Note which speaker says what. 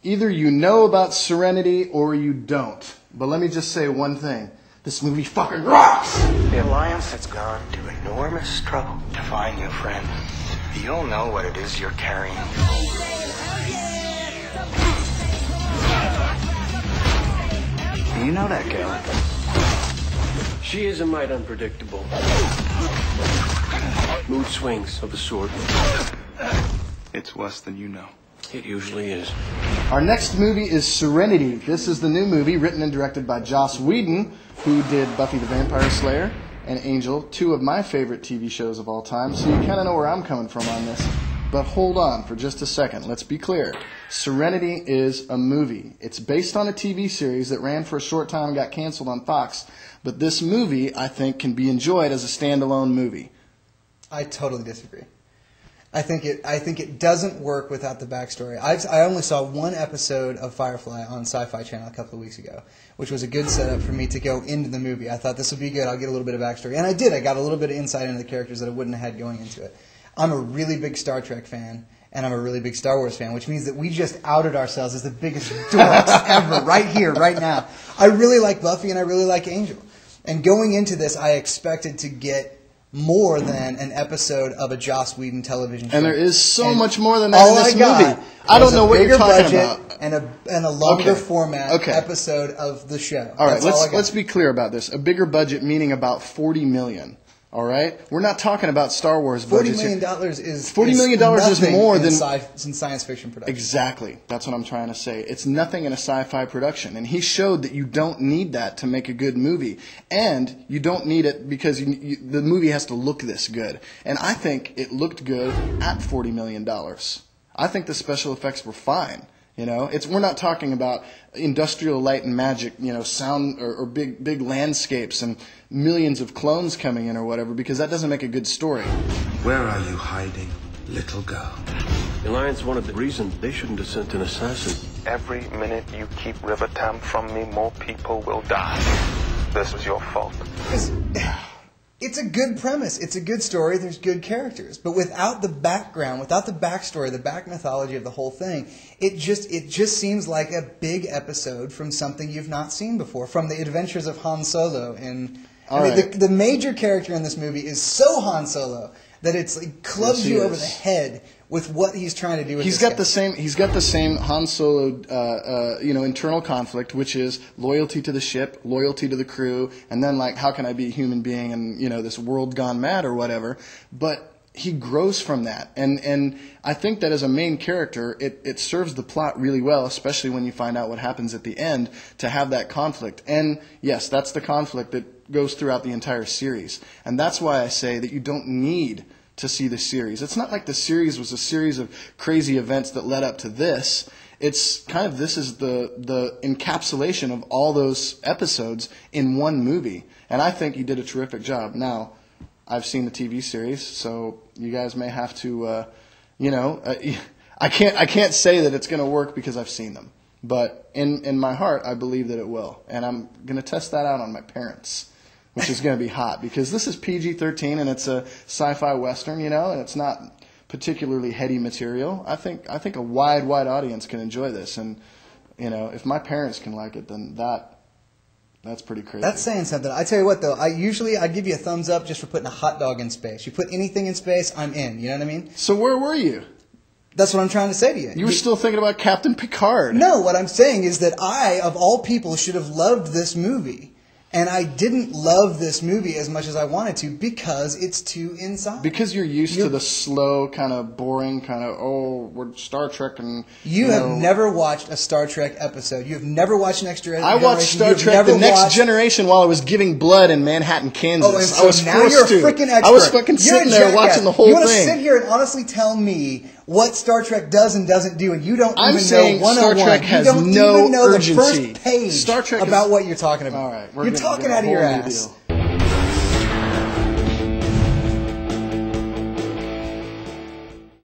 Speaker 1: Either you know about Serenity or you don't. But let me just say one thing. This movie fucking rocks!
Speaker 2: The Alliance has gone to enormous trouble to find you, friend. You'll know what it is you're carrying. You know that girl?
Speaker 3: She is a mite unpredictable. Mood swings of a sort.
Speaker 2: It's worse than you know.
Speaker 3: It usually is.
Speaker 1: Our next movie is Serenity. This is the new movie written and directed by Joss Whedon, who did Buffy the Vampire Slayer and Angel, two of my favorite TV shows of all time, so you kind of know where I'm coming from on this. But hold on for just a second. Let's be clear. Serenity is a movie. It's based on a TV series that ran for a short time and got canceled on Fox. But this movie, I think, can be enjoyed as a standalone movie.
Speaker 4: I totally disagree. I think it doesn't work without the backstory. I only saw one episode of Firefly on Sci-Fi Channel a couple of weeks ago, which was a good setup for me to go into the movie. I thought this would be good. I'll get a little bit of backstory. And I did. I got a little bit of insight into the characters that I wouldn't have had going into it. I'm a really big Star Trek fan, and I'm a really big Star Wars fan, which means that we just outed ourselves as the biggest dorks ever, right here, right now. I really like Buffy, and I really like Angel. And going into this, I expected to get more than an episode of a Joss Whedon television show.
Speaker 1: And there is so much more than that in this movie. I don't know what you're talking about.
Speaker 4: And a longer format episode of the show.
Speaker 1: All right, let's be clear about this. A bigger budget meaning about $40 million. All right, we're not talking about Star Wars budgets.
Speaker 4: $40 million is
Speaker 1: $40 million is more than
Speaker 4: in science fiction production.
Speaker 1: Exactly, that's what I'm trying to say. It's nothing in a sci-fi production, and he showed that you don't need that to make a good movie, and you don't need it because the movie has to look this good. And I think it looked good at $40 million. I think the special effects were fine. You know, we're not talking about industrial light and magic, you know, sound or big landscapes and millions of clones coming in or whatever, because that doesn't make a good story.
Speaker 5: Where are you hiding, little girl?
Speaker 3: The Alliance wanted the reason they shouldn't have sent an assassin.
Speaker 2: Every minute you keep Rivertown from me, more people will die. This was your fault.
Speaker 4: It's a good premise. It's a good story. There's good characters. But without the background, without the backstory, the back mythology of the whole thing, it just seems like a big episode from something you've not seen before, from the adventures of Han Solo. The major character in this movie is so Han Solo that it clubs you over the head with what he's trying to do with
Speaker 1: He's got the same Han Solo internal conflict, which is loyalty to the ship, loyalty to the crew, and then like how can I be a human being in this world gone mad or whatever. But he grows from that, and I think that as a main character, it serves the plot really well, especially when you find out what happens at the end, to have that conflict. And yes, that's the conflict that goes throughout the entire series, and that's why I say that you don't need to see the series. It's not like the series was a series of crazy events that led up to this. It's kind of, this is the encapsulation of all those episodes in one movie, and I think he did a terrific job. Now, I've seen the TV series, so you guys may have to, I can't say that it's going to work because I've seen them, but in my heart, I believe that it will, and I'm going to test that out on my parents, which is going to be hot because this is PG-13 and it's a sci-fi western, and it's not particularly heady material. I think a wide audience can enjoy this, and if my parents can like it, then that's pretty crazy.
Speaker 4: That's saying something. I tell you what, though, I'd give you a thumbs up just for putting a hot dog in space. You put anything in space, I'm in. You know what I mean?
Speaker 1: So where were you?
Speaker 4: That's what I'm trying to say to you.
Speaker 1: You were still thinking about Captain Picard.
Speaker 4: No, what I'm saying is that I, of all people, should have loved this movie. And I didn't love this movie as much as I wanted to because it's too inside.
Speaker 1: Because you're used to the slow, kind of boring, kind of, we're Star Trek and...
Speaker 4: You have never watched a Star Trek episode. You have never watched Next Generation.
Speaker 1: I watched Star Trek The Next Generation while I was giving blood in Manhattan, Kansas.
Speaker 4: Oh, and so I was now you're a freaking expert.
Speaker 1: I was fucking sitting there watching the whole thing.
Speaker 4: You want to sit here and honestly tell me what Star Trek does and doesn't do, and you don't even know 101.
Speaker 1: Star Trek has
Speaker 4: you don't
Speaker 1: no
Speaker 4: even know
Speaker 1: urgency.
Speaker 4: the first page about what you're talking about.
Speaker 1: All right,
Speaker 4: you're talking out of your ass.